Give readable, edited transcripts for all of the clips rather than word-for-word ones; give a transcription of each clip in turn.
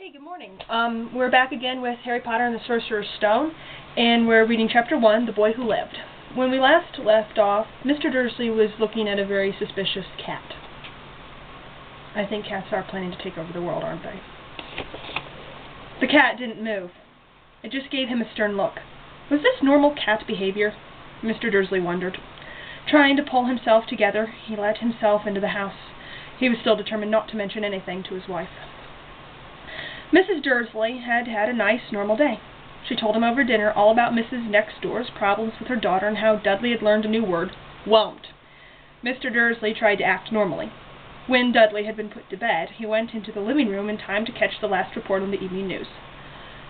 Hey, good morning. We're back again with Harry Potter and the Sorcerer's Stone, and we're reading Chapter 1, The Boy Who Lived. When we last left off, Mr. Dursley was looking at a very suspicious cat. I think cats are planning to take over the world, aren't they? The cat didn't move. It just gave him a stern look. Was this normal cat behavior? Mr. Dursley wondered. Trying to pull himself together, he let himself into the house. He was still determined not to mention anything to his wife. Mrs. Dursley had had a nice, normal day. She told him over dinner all about Mrs. Next Door's problems with her daughter and how Dudley had learned a new word, won't. Mr. Dursley tried to act normally. When Dudley had been put to bed, he went into the living room in time to catch the last report on the evening news.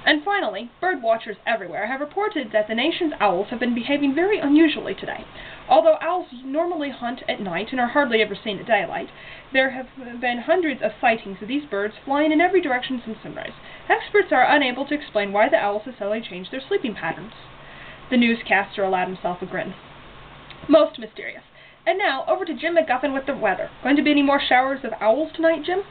And finally, bird watchers everywhere have reported that the nation's owls have been behaving very unusually today. Although owls normally hunt at night and are hardly ever seen at daylight, there have been hundreds of sightings of these birds flying in every direction since sunrise. Experts are unable to explain why the owls have suddenly changed their sleeping patterns. The newscaster allowed himself a grin. Most mysterious. And now, over to Jim McGuffin with the weather. Going to be any more showers of owls tonight, Jim?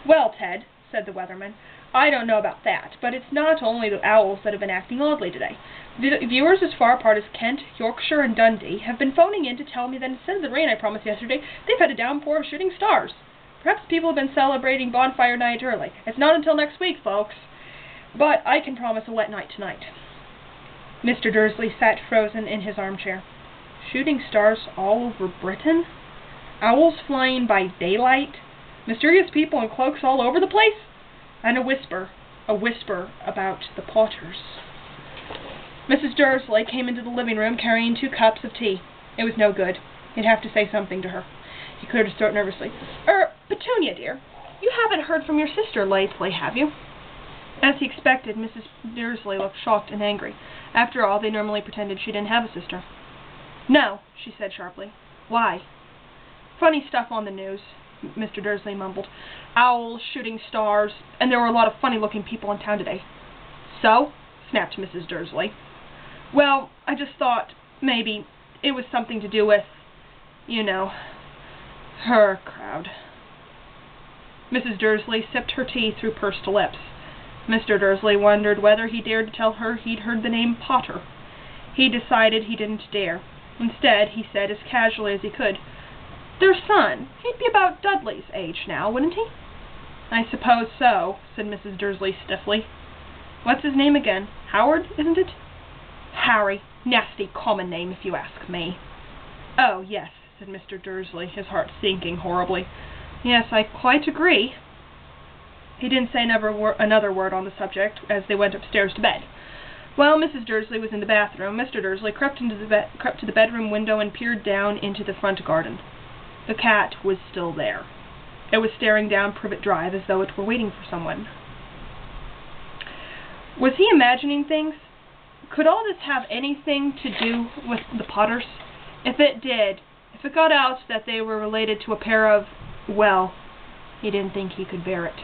Well, Ted, said the weatherman, I don't know about that, but it's not only the owls that have been acting oddly today. Viewers as far apart as Kent, Yorkshire, and Dundee have been phoning in to tell me that instead of the rain I promised yesterday, they've had a downpour of shooting stars. Perhaps people have been celebrating bonfire night early. It's not until next week, folks. But I can promise a wet night tonight. Mr. Dursley sat frozen in his armchair. Shooting stars all over Britain? Owls flying by daylight? Mysterious people in cloaks all over the place? And a whisper about the Potters. Mrs. Dursley came into the living room carrying 2 cups of tea. It was no good. He'd have to say something to her. He cleared his throat nervously. Petunia, dear, you haven't heard from your sister lately, have you? As he expected, Mrs. Dursley looked shocked and angry. After all, they normally pretended she didn't have a sister. No, she said sharply. Why? Funny stuff on the news, Mr. Dursley mumbled. Owls, shooting stars, and there were a lot of funny-looking people in town today. So? Snapped Mrs. Dursley. Well, I just thought maybe it was something to do with, her crowd. Mrs. Dursley sipped her tea through pursed lips. Mr. Dursley wondered whether he dared to tell her he'd heard the name Potter. He decided he didn't dare. Instead, he said as casually as he could, Their son. He'd be about Dudley's age now, wouldn't he? I suppose so, said Mrs. Dursley stiffly. What's his name again? Howard, isn't it? Harry. Nasty common name, if you ask me. Oh, yes, said Mr. Dursley, his heart sinking horribly. Yes, I quite agree. He didn't say another word on the subject as they went upstairs to bed. While Mrs. Dursley was in the bathroom, Mr. Dursley crept to the bedroom window and peered down into the front garden. The cat was still there. It was staring down Privet Drive as though it were waiting for someone. Was he imagining things? Could all this have anything to do with the Potters? If it did, if it got out that they were related to a pair of, well, he didn't think he could bear it.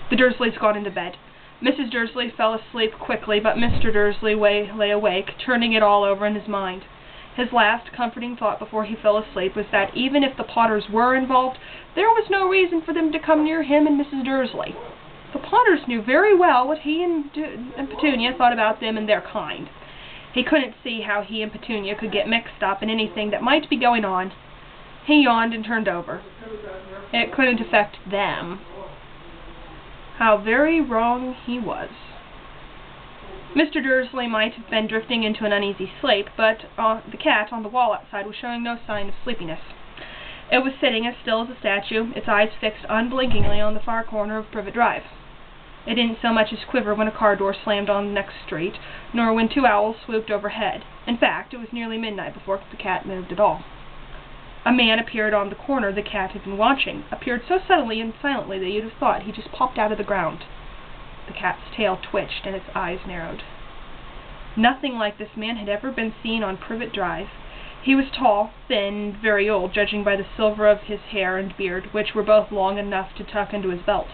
The Dursleys got into bed. Mrs. Dursley fell asleep quickly, but Mr. Dursley lay awake, turning it all over in his mind. His last comforting thought before he fell asleep was that even if the Potters were involved, there was no reason for them to come near him and Mrs. Dursley. The Potters knew very well what he and Petunia thought about them and their kind. He couldn't see how he and Petunia could get mixed up in anything that might be going on. He yawned and turned over. It couldn't affect them. How very wrong he was. Mr. Dursley might have been drifting into an uneasy sleep, but the cat on the wall outside was showing no sign of sleepiness. It was sitting as still as a statue, its eyes fixed unblinkingly on the far corner of Privet Drive. It didn't so much as quiver when a car door slammed on the next street, nor when 2 owls swooped overhead. In fact, it was nearly midnight before the cat moved at all. A man appeared on the corner the cat had been watching, appeared so suddenly and silently that you'd have thought he just popped out of the ground. The cat's tail twitched and its eyes narrowed. Nothing like this man had ever been seen on Privet Drive. He was tall, thin, and very old, judging by the silver of his hair and beard, which were both long enough to tuck into his belt.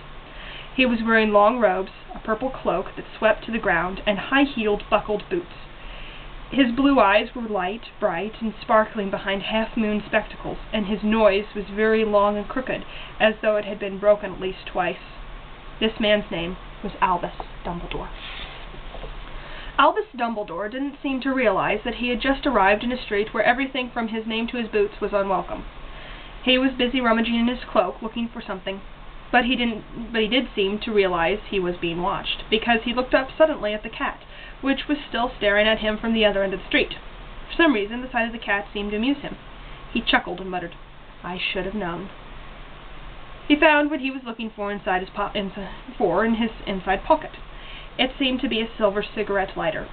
He was wearing long robes, a purple cloak that swept to the ground, and high-heeled, buckled boots. His blue eyes were light, bright, and sparkling behind half-moon spectacles, and his nose was very long and crooked, as though it had been broken at least twice. This man's name was Albus Dumbledore. Albus Dumbledore didn't seem to realize that he had just arrived in a street where everything from his name to his boots was unwelcome. He was busy rummaging in his cloak, looking for something, but he did seem to realize he was being watched, because he looked up suddenly at the cat, which was still staring at him from the other end of the street. For some reason, the sight of the cat seemed to amuse him. He chuckled and muttered, "I should have known." He found what he was looking for in his inside pocket. It seemed to be a silver cigarette lighter.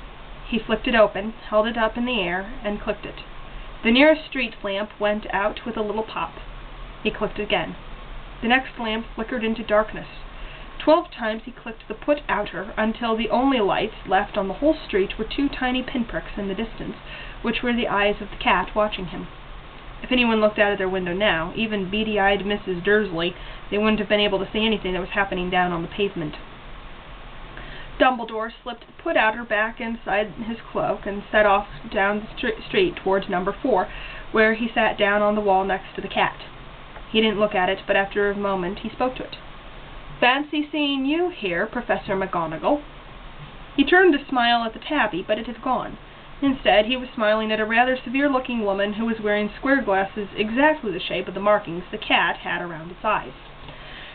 He flicked it open, held it up in the air, and clicked it. The nearest street lamp went out with a little pop. He clicked again. The next lamp flickered into darkness. 12 times he clicked the put-outer until the only lights left on the whole street were 2 tiny pinpricks in the distance, which were the eyes of the cat watching him. If anyone looked out of their window now, even beady-eyed Mrs. Dursley, they wouldn't have been able to see anything that was happening down on the pavement. Dumbledore slipped the put-outer back inside his cloak and set off down the street towards number 4, where he sat down on the wall next to the cat. He didn't look at it, but after a moment he spoke to it. "Fancy seeing you here, Professor McGonagall." He turned to smile at the tabby, but it had gone. Instead, he was smiling at a rather severe-looking woman who was wearing square glasses exactly the shape of the markings the cat had around its eyes.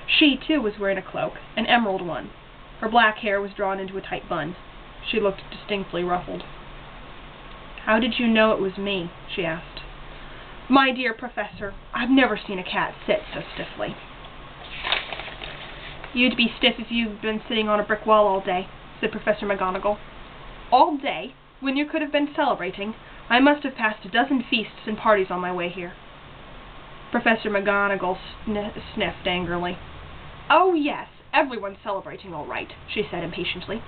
She, too, was wearing a cloak, an emerald one. Her black hair was drawn into a tight bun. She looked distinctly ruffled. "How did you know it was me?" she asked. "My dear Professor, I've never seen a cat sit so stiffly." "You'd be stiff if you'd been sitting on a brick wall all day," said Professor McGonagall. "All day? When you could have been celebrating? I must have passed a dozen feasts and parties on my way here." Professor McGonagall sniffed angrily. "Oh, yes, everyone's celebrating all right," she said impatiently.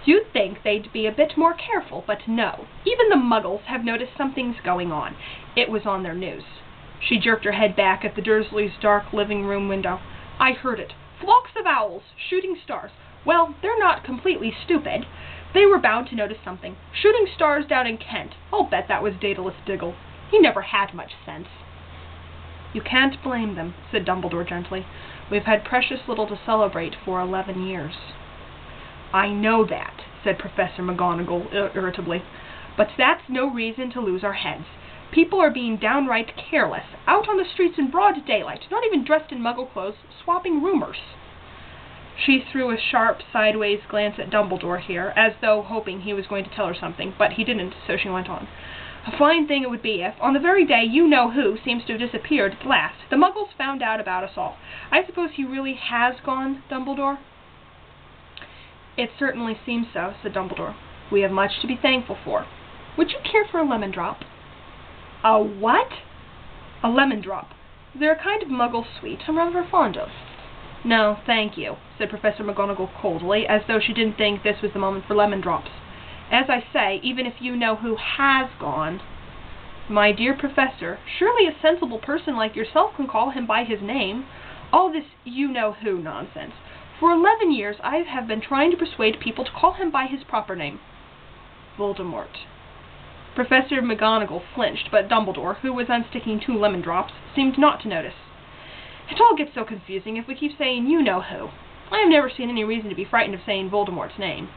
"You'd think they'd be a bit more careful, but no. Even the Muggles have noticed something's going on. It was on their news." She jerked her head back at the Dursleys' dark living room window. "I heard it. Flocks of owls, shooting stars. Well, they're not completely stupid. They were bound to notice something. Shooting stars down in Kent. I'll bet that was Daedalus Diggle. He never had much sense." "You can't blame them," said Dumbledore gently. "We've had precious little to celebrate for 11 years. "I know that," said Professor McGonagall irritably, "but that's no reason to lose our heads. People are being downright careless, out on the streets in broad daylight, not even dressed in Muggle clothes, swapping rumors." She threw a sharp, sideways glance at Dumbledore here, as though hoping he was going to tell her something, but he didn't, so she went on. "A fine thing it would be if, on the very day you-know-who seems to have disappeared at last, the Muggles found out about us all. I suppose he really has gone, Dumbledore?" "It certainly seems so," said Dumbledore. "We have much to be thankful for. Would you care for a lemon drop?" "A what?" "A lemon drop. They're a kind of Muggle sweet I'm rather fond of." "No, thank you," said Professor McGonagall coldly, as though she didn't think this was the moment for lemon drops. "As I say, even if you know who has gone—" "My dear Professor, surely a sensible person like yourself can call him by his name. All this you-know-who nonsense. For 11 years I have been trying to persuade people to call him by his proper name." "Voldemort." Professor McGonagall flinched, but Dumbledore, who was unsticking 2 lemon drops, seemed not to notice. "It all gets so confusing if we keep saying you-know-who. I have never seen any reason to be frightened of saying Voldemort's name."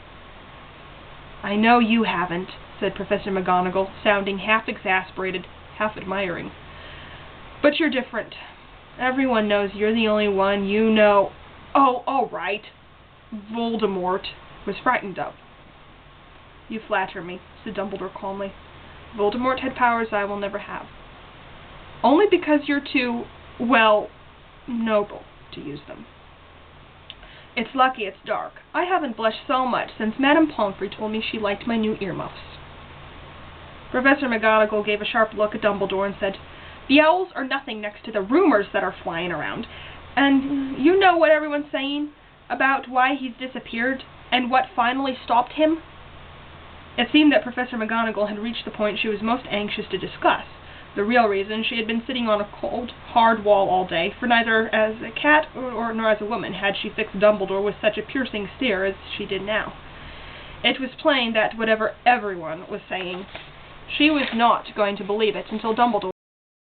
"I know you haven't," said Professor McGonagall, sounding half exasperated, half admiring. "But you're different. Everyone knows you're the only one you know—" "Oh, all right. Voldemort was frightened of." "You flatter me," said Dumbledore calmly. "Voldemort had powers I will never have. Only because you're too, well, noble to use them. It's lucky it's dark. I haven't blushed so much since Madame Pomfrey told me she liked my new earmuffs." Professor McGonagall gave a sharp look at Dumbledore and said, "The owls are nothing next to the rumors that are flying around. And you know what everyone's saying about why he's disappeared and what finally stopped him?" It seemed that Professor McGonagall had reached the point she was most anxious to discuss. The real reason she had been sitting on a cold, hard wall all day, for neither as a cat nor as a woman had she fixed Dumbledore with such a piercing stare as she did now. It was plain that whatever everyone was saying, she was not going to believe it until Dumbledore